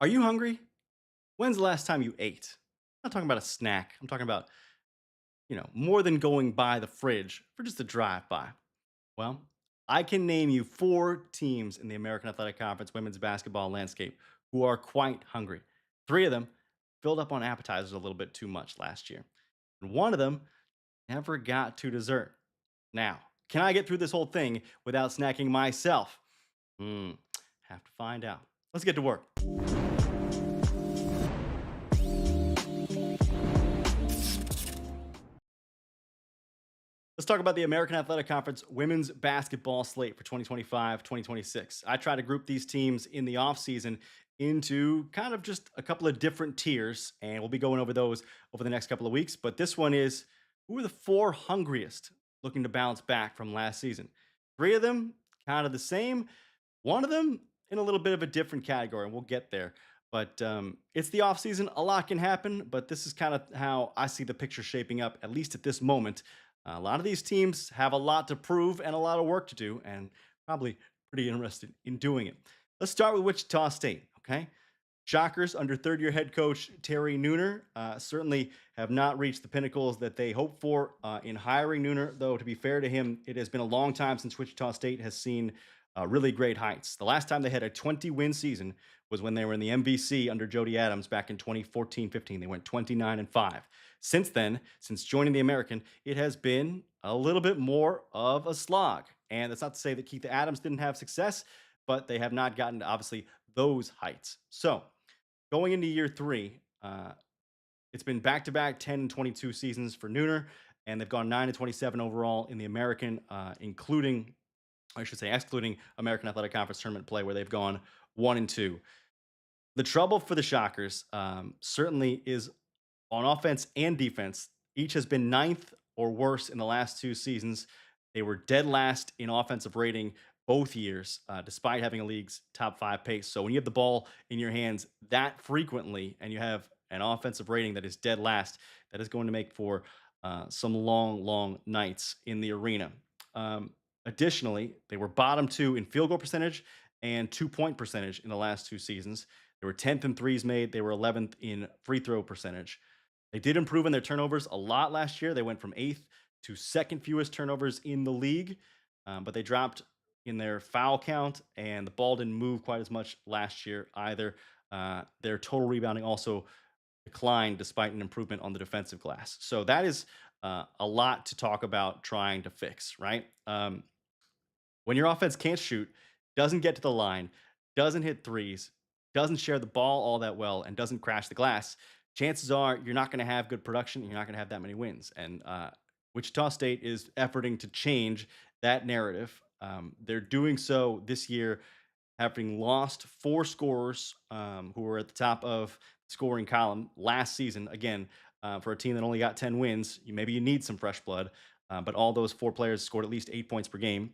Are you hungry? When's the last time you ate? I'm not talking about a snack. I'm talking about, more than going by the fridge for just a drive by. Well, I can name you four teams in the American Athletic Conference women's basketball landscape who are quite hungry. Three of them filled up on appetizers a little bit too much last year. And one of them never got to dessert. Now, can I get through this whole thing without snacking myself? Hmm, have to find out. Let's get to work. Let's talk about the American Athletic Conference women's basketball slate for 2025-2026. I try to group these teams in the offseason into kind of just a couple of different tiers, and we'll be going over those over the next couple of weeks. But this one is who are the four hungriest looking to bounce back from last season? Three of them kind of the same, one of them in a little bit of a different category, and we'll get there. But it's the offseason. A lot can happen, but this is kind of how I see the picture shaping up, at least at this moment. A lot of these teams have a lot to prove and a lot of work to do, and probably pretty interested in doing it. Let's start with Wichita State, okay? Shockers under third year head coach Terry Nooner certainly have not reached the pinnacles that they hoped for in hiring Nooner, though, to be fair to him, it has been a long time since Wichita State has seen really great heights. The last time they had a 20-win season was when they were in the MVC under Jody Adams back in 2014-15. They went 29-5. Since then, since joining the American, it has been a little bit more of a slog. And that's not to say that Keith Adams didn't have success, but they have not gotten to obviously those heights. So going into year three, it's been back to back 10 and 22 seasons for Nooner, and they've gone 9 and 27 overall in the American, including, I should say, excluding American Athletic Conference tournament play, where they've gone 1 and 2. The trouble for the Shockers certainly is on offense and defense. Each has been ninth or worse in the last two seasons. They were dead last in offensive rating both years, despite having a league's top five pace. So when you have the ball in your hands that frequently and you have an offensive rating that is dead last, that is going to make for some long, long nights in the arena. Additionally, they were bottom two in field goal percentage and 2 point percentage in the last two seasons. They were 10th in threes made. They were 11th in free throw percentage. They did improve in their turnovers a lot last year. They went from eighth to second fewest turnovers in the league, but they dropped in their foul count, and the ball didn't move quite as much last year either. Their total rebounding also declined despite an improvement on the defensive glass. So that is a lot to talk about trying to fix, right? When your offense can't shoot, doesn't get to the line, doesn't hit threes, doesn't share the ball all that well, and doesn't crash the glass, chances are you're not going to have good production. You're not going to have that many wins. And Wichita State is efforting to change that narrative. They're doing so this year, having lost four scorers who were at the top of the scoring column last season. Again, for a team that only got 10 wins, maybe you need some fresh blood. But all those four players scored at least 8 points per game,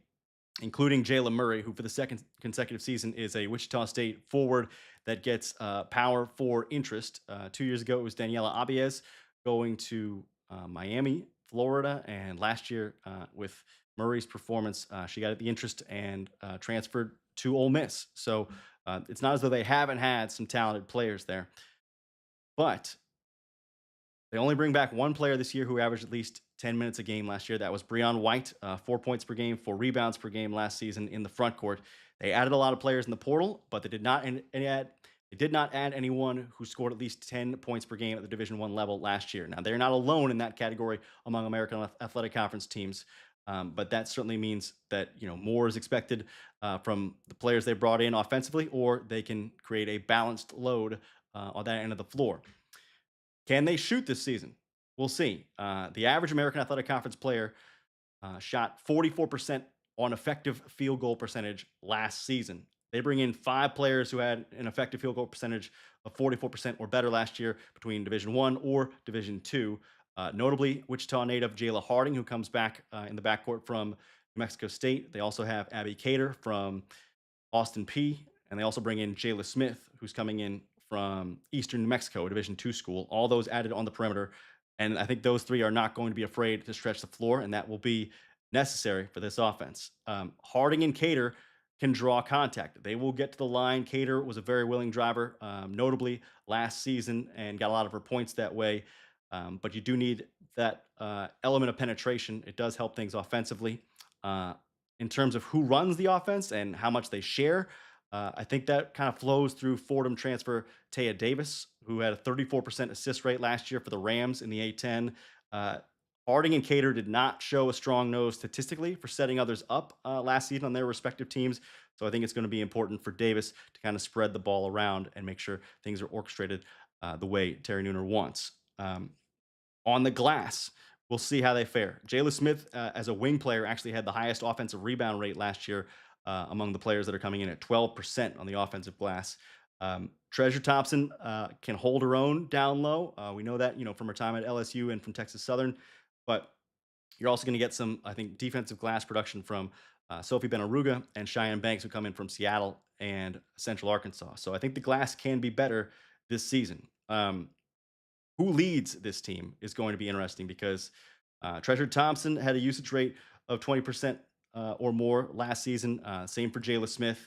including Jayla Murray, who for the second consecutive season is a Wichita State forward that gets power for interest. 2 years ago, it was Daniela Abiez going to Miami, Florida, and last year with Murray's performance, she got the interest and transferred to Ole Miss. So it's not as though they haven't had some talented players there, but they only bring back one player this year who averaged at least 10 minutes a game last year. That was Breon White, 4 points per game, 4 rebounds per game last season in the front court. They added a lot of players in the portal, but they did not add anyone who scored at least 10 points per game at the Division One level last year. Now they're not alone in that category among American Athletic Conference teams, but that certainly means that more is expected from the players they brought in offensively, or they can create a balanced load on that end of the floor. Can they shoot this season? We'll see. The average American Athletic Conference player shot 44% on effective field goal percentage last season. They bring in five players who had an effective field goal percentage of 44% or better last year between Division One or Division Two. Notably, Wichita native Jayla Harding, who comes back in the backcourt from New Mexico State. They also have Abby Cater from Austin P, and they also bring in Jayla Smith, who's coming in from Eastern New Mexico, a Division Two school. All those added on the perimeter, and I think those three are not going to be afraid to stretch the floor, and that will be necessary for this offense. Harding and Cater can draw contact. They will get to the line. Cater was a very willing driver, notably last season, and got a lot of her points that way. But you do need that element of penetration. It does help things offensively. Uh, in terms of who runs the offense and how much they share, I think that kind of flows through Fordham transfer Taya Davis, who had a 34% assist rate last year for the Rams in the A10. Uh, Harding and Cater did not show a strong nose statistically for setting others up last season on their respective teams. So I think it's going to be important for Davis to kind of spread the ball around and make sure things are orchestrated the way Terry Nooner wants. On the glass, we'll see how they fare. Jayla Smith, as a wing player, actually had the highest offensive rebound rate last year among the players that are coming in at 12% on the offensive glass. Treasure Thompson can hold her own down low. We know that, from her time at LSU and from Texas Southern, but you're also going to get some, I think, defensive glass production from Sophie Benaruga and Cheyenne Banks, who come in from Seattle and Central Arkansas. So I think the glass can be better this season. Who leads this team is going to be interesting because Treasure Thompson had a usage rate of 20% or more last season. Same for Jayla Smith.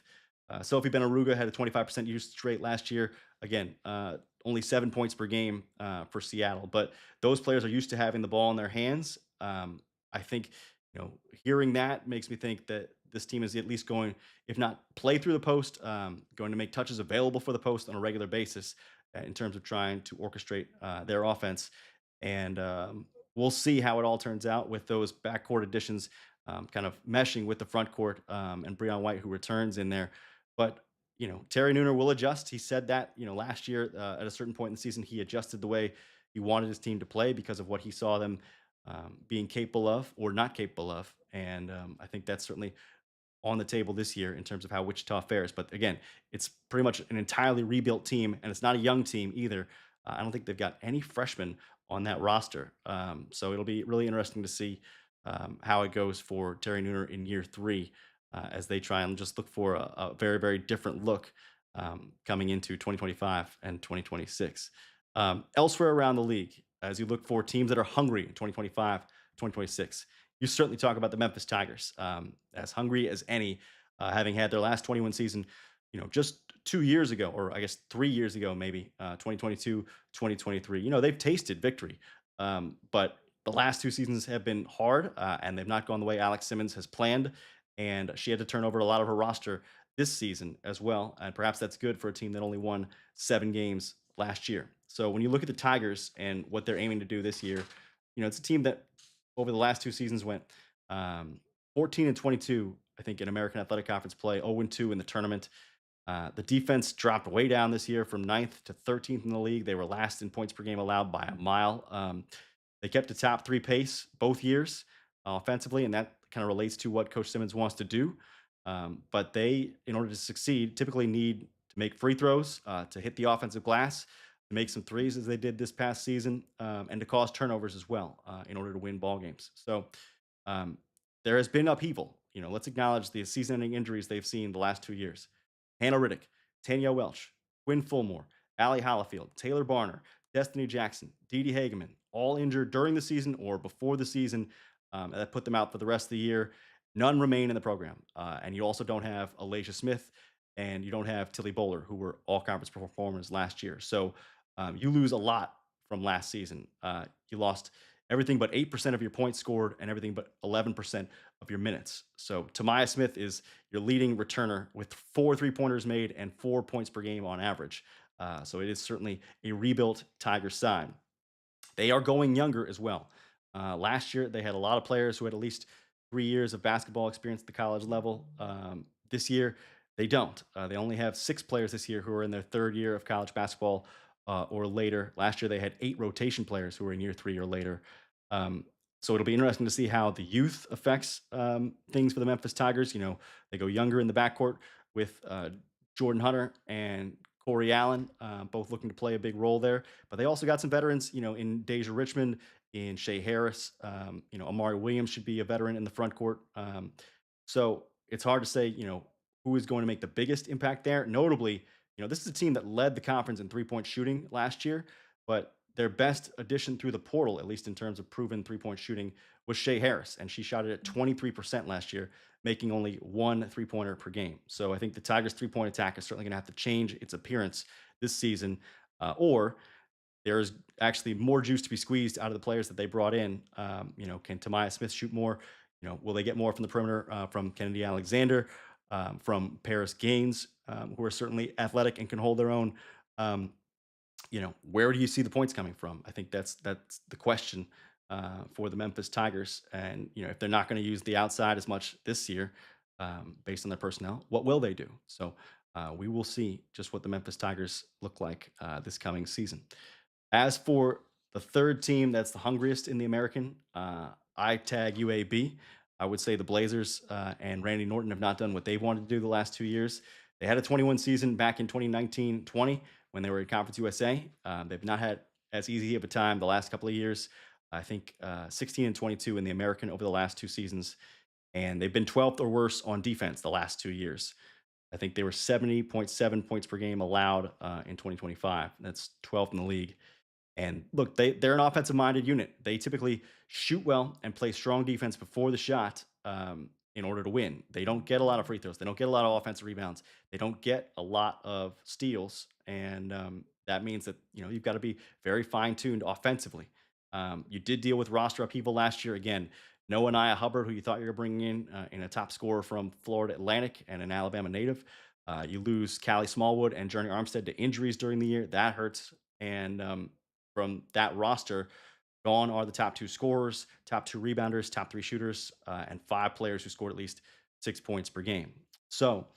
Sophie Benaruga had a 25% usage rate last year. Again, only 7 points per game for Seattle, but those players are used to having the ball in their hands. I think, hearing that makes me think that this team is at least going, if not play through the post, going to make touches available for the post on a regular basis in terms of trying to orchestrate their offense. And we'll see how it all turns out with those backcourt additions kind of meshing with the front court and Breon White, who returns in there. But Terry Nooner will adjust. He said that last year at a certain point in the season, he adjusted the way he wanted his team to play because of what he saw them being capable of or not capable of. And I think that's certainly on the table this year in terms of how Wichita fares. But again, it's pretty much an entirely rebuilt team, and it's not a young team either. I don't think they've got any freshmen on that roster. So it'll be really interesting to see how it goes for Terry Nooner in year three as they try and just look for a very, very different look coming into 2025 and 2026. Elsewhere around the league, as you look for teams that are hungry in 2025, 2026, you certainly talk about the Memphis Tigers, as hungry as any, having had their last 21 season, just 2 years ago, or I guess 3 years ago, maybe 2022, 2023. They've tasted victory, but the last two seasons have been hard, and they've not gone the way Alex Simmons has planned. And she had to turn over a lot of her roster this season as well. And perhaps that's good for a team that only won 7 games last year. So when you look at the Tigers and what they're aiming to do this year, it's a team that over the last two seasons went 14 and 22, I think, in American Athletic Conference play, 0 and 2 in the tournament. The defense dropped way down this year from ninth to 13th in the league. They were last in points per game allowed by a mile. They kept a top three pace both years offensively, and that kind of relates to what Coach Simmons wants to do. But they, in order to succeed, typically need to make free throws, to hit the offensive glass, to make some threes as they did this past season, and to cause turnovers as well in order to win ball games. So um, there has been upheaval. Let's acknowledge the season-ending injuries they've seen the last 2 years. Hannah Riddick, Tanya Welch, Quinn Fulmore, Allie Hollifield, Taylor Barner, Destiny Jackson, Dee Dee Hageman, all injured during the season or before the season. That put them out for the rest of the year. None remain in the program. And you also don't have Alasia Smith and you don't have Tilly Bowler, who were all conference performers last year. So you lose a lot from last season. You lost everything but 8% of your points scored and everything but 11% of your minutes. So Tamaya Smith is your leading returner with 4 3-pointers made and 4 points per game on average. So it is certainly a rebuilt Tiger side. They are going younger as well. Last year, they had a lot of players who had at least 3 years of basketball experience at the college level. This year, they don't. They only have 6 players this year who are in their third year of college basketball or later. Last year, they had 8 rotation players who were in year three or later. Um, so it'll be interesting to see how the youth affects things for the Memphis Tigers. They go younger in the backcourt with Jordan Hunter and Corey Allen, both looking to play a big role there. But they also got some veterans, in Deja Richmond, in Shea Harris. Amari Williams should be a veteran in the front court. So it's hard to say, who is going to make the biggest impact there. Notably, this is a team that led the conference in 3-point shooting last year, but their best addition through the portal, at least in terms of proven 3-point shooting, was Shea Harris, and she shot it at 23% last year. making only one three-pointer per game. So I think the Tigers' three-point attack is certainly going to have to change its appearance this season, or there's actually more juice to be squeezed out of the players that they brought in. Can Tobias Smith shoot more? Will they get more from the perimeter from Kennedy Alexander, from Paris Gaines, who are certainly athletic and can hold their own? Um, where do you see the points coming from? I think that's the question for the Memphis Tigers. And if they're not going to use the outside as much this year, based on their personnel, what will they do? So we will see just what the Memphis Tigers look like this coming season. As for the third team that's the hungriest in the American, I tag UAB. I would say the Blazers and Randy Norton have not done what they've wanted to do the last 2 years. They had a 21 season back in 2019-20 when they were at Conference USA. They've not had as easy of a time the last couple of years. I think 16 and 22 in the American over the last two seasons, and they've been 12th or worse on defense the last 2 years. I think they were 70.7 points per game allowed in 2025. That's 12th in the league. And look, they're an offensive minded unit. They typically shoot well and play strong defense before the shot in order to win. They don't get a lot of free throws. They don't get a lot of offensive rebounds. They don't get a lot of steals, and that means that you've got to be very fine tuned offensively. You did deal with roster upheaval last year. Again, no Aniah Hubbard, who you thought you were bringing in a top scorer from Florida Atlantic and an Alabama native. You lose Callie Smallwood and Journey Armstead to injuries during the year. That hurts. And from that roster, gone are the top two scorers, top two rebounders, top three shooters, and five players who scored at least 6 points per game. So,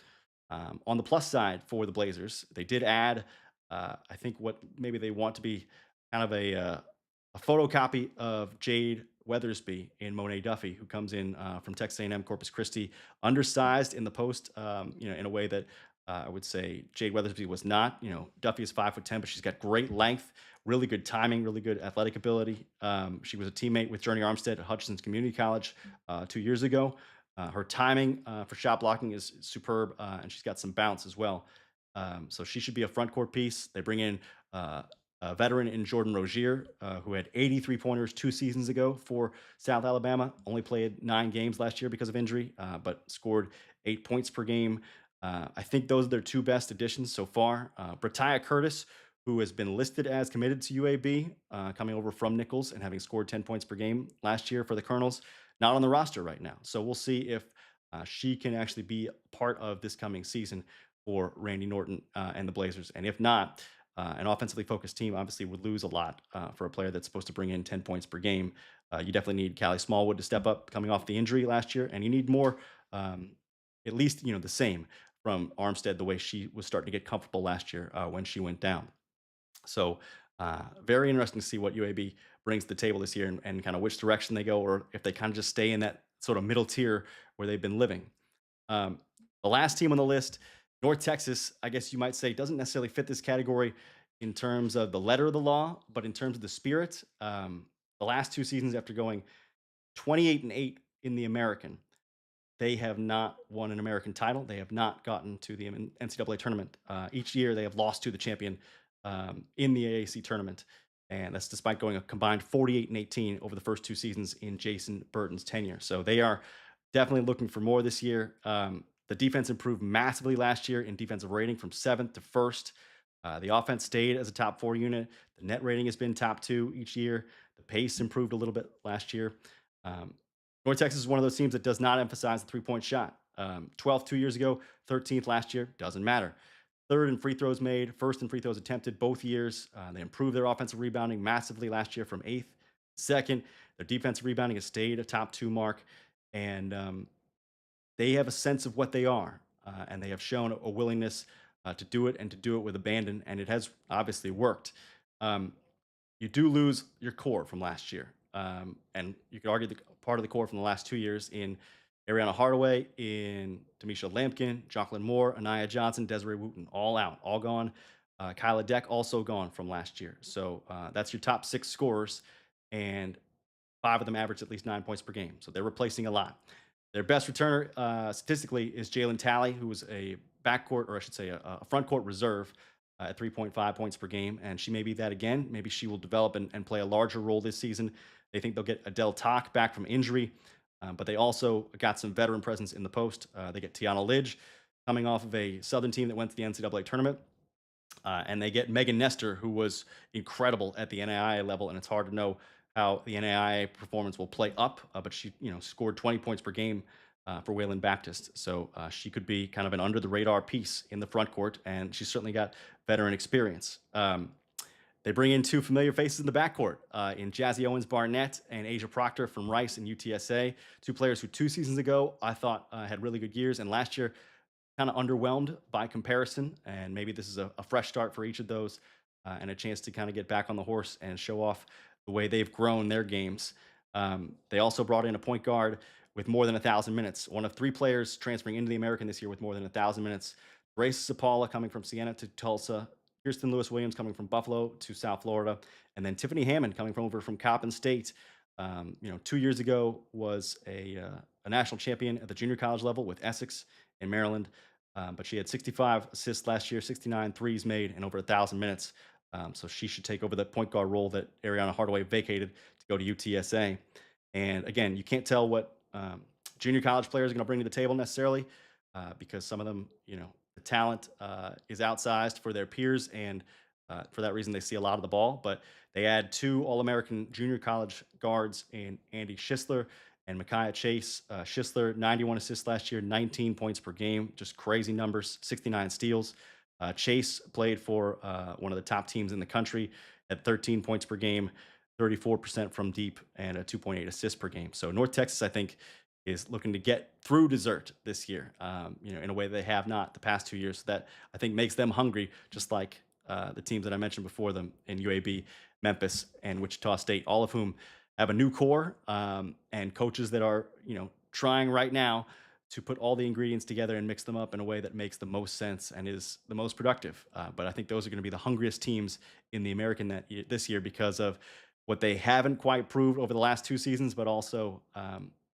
on the plus side for the Blazers, they did add, I think, what maybe they want to be kind of a photocopy of Jade Weathersby in Monet Duffy, who comes in from Texas A&M Corpus Christi, undersized in the post, in a way that I would say Jade Weathersby was not. Duffy is 5'10", but she's got great length, really good timing, really good athletic ability. She was a teammate with Journey Armstead at Hutchinson Community College 2 years ago. Her timing for shot blocking is superb, and she's got some bounce as well. So she should be a front court piece. They bring in a veteran in Jordan Rozier, who had 83 pointers 2 seasons ago for South Alabama. Only played 9 games last year because of injury, but scored 8 points per game. I think those are their two best additions so far. Britia Curtis, who has been listed as committed to UAB, coming over from Nichols and having scored 10 points per game last year for the Colonels, not on the roster right now. So we'll see if she can actually be part of this coming season for Randy Norton and the Blazers. And if not, an offensively focused team obviously would lose a lot for a player that's supposed to bring in 10 points per game. You definitely need Callie Smallwood to step up coming off the injury last year, and you need more, at least the same from Armstead, the way she was starting to get comfortable last year when she went down. So very interesting to see what UAB brings to the table this year and kind of which direction they go, or if they kind of just stay in that sort of middle tier where they've been living. Um, the last team on the list, North Texas, I guess you might say, doesn't necessarily fit this category in terms of the letter of the law, but in terms of the spirit. The last 2 seasons, after going 28-8 in the American, they have not won an American title. They have not gotten to the NCAA tournament. Each year, they have lost to the champion in the AAC tournament, and that's despite going a combined 48-18 over the first 2 seasons in Jason Burton's tenure. So they are definitely looking for more this year. The defense improved massively last year in defensive rating from seventh to first. The offense stayed as a top four unit. The net rating has been top two each year. The pace improved a little bit last year. Um, North Texas is one of those teams that does not emphasize the three-point shot. 12th 2 years ago, 13th last year, doesn't matter. Third in free throws made, first in free throws attempted both years. They improved their offensive rebounding massively last year from eighth, second. Their defensive rebounding has stayed a top two mark, and they have a sense of what they are, and they have shown a willingness to do it and to do it with abandon, and it has obviously worked. Um, you do lose your core from last year, and you could argue the part of the core from the last 2 years in Ariana Hardaway, in Demisha Lampkin, Jocelyn Moore, Anaya Johnson, Desiree Wooten, all out, all gone. Kyla Deck also gone from last year. So that's your top six scorers, and five of them average at least 9 points per game. So they're replacing a lot. Their best returner statistically is Jalen Talley, who was a backcourt, or I should say, a front court reserve at 3.5 points per game. And she may be that again. Maybe she will develop and play a larger role this season. They think they'll get Adele Talk back from injury. But they also got some veteran presence in the post. They get Tiana Lidge coming off of a Southern team that went to the NCAA tournament. And they get Megan Nestor, who was incredible at the NAIA level, and it's hard to know how the NAIA performance will play up, but she, scored 20 points per game for Wayland Baptist, so she could be kind of an under the radar piece in the front court, and she's certainly got veteran experience. They bring in two familiar faces in the backcourt in Jazzy Owens Barnett and Asia Proctor from Rice and UTSA, two players who 2 seasons ago I thought had really good years, and last year kind of underwhelmed by comparison. And maybe this is a fresh start for each of those and a chance to kind of get back on the horse and show off the way they've grown their games. They also brought in a point guard with more than 1,000 minutes, one of three players transferring into the American this year with more than 1,000 minutes. Grace Zapala coming from Siena to Tulsa, Kirsten Lewis Williams coming from Buffalo to South Florida, and then Tiffany Hammond coming from over from Coppin State. 2 years ago was a national champion at the junior college level with Essex in Maryland. But she had 65 assists last year, 69 threes made, and over 1,000 minutes. So she should take over the point guard role that Ariana Hardaway vacated to go to UTSA. And again, you can't tell what junior college players are going to bring to the table necessarily, because some of them, the talent is outsized for their peers, and for that reason, they see a lot of the ball. But they add two All American junior college guards in Andy Schisler and Micaiah Chase. Schisler, 91 assists last year, 19 points per game, just crazy numbers, 69 steals. Chase played for one of the top teams in the country at 13 points per game, 34% from deep, and a 2.8 assists per game. So North Texas, I think, is looking to get through dessert this year, in a way they have not the past 2 years. So that I think makes them hungry, just like the teams that I mentioned before them in UAB, Memphis, and Wichita State, all of whom have a new core and coaches that are, trying right now to put all the ingredients together and mix them up in a way that makes the most sense and is the most productive. But I think those are going to be the hungriest teams in the American this year because of what they haven't quite proved over the last 2 seasons, but also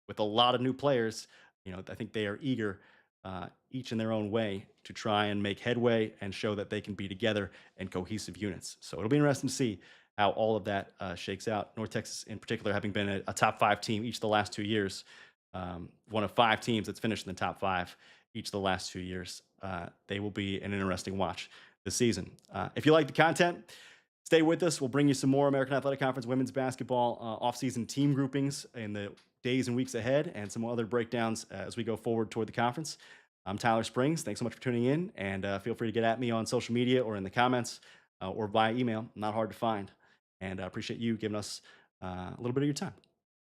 with a lot of new players. I think they are eager, each in their own way, to try and make headway and show that they can be together and cohesive units. So it'll be interesting to see how all of that shakes out. North Texas, in particular, having been a top five team each of the last 2 years, one of five teams that's finished in the top five each of the last 2 years. They will be an interesting watch this season. If you like the content, stay with us. We'll bring you some more American Athletic Conference women's basketball offseason team groupings in the days and weeks ahead, and some other breakdowns as we go forward toward the conference. I'm Tyler Springs. Thanks so much for tuning in, and feel free to get at me on social media or in the comments or via email. Not hard to find. And I appreciate you giving us a little bit of your time.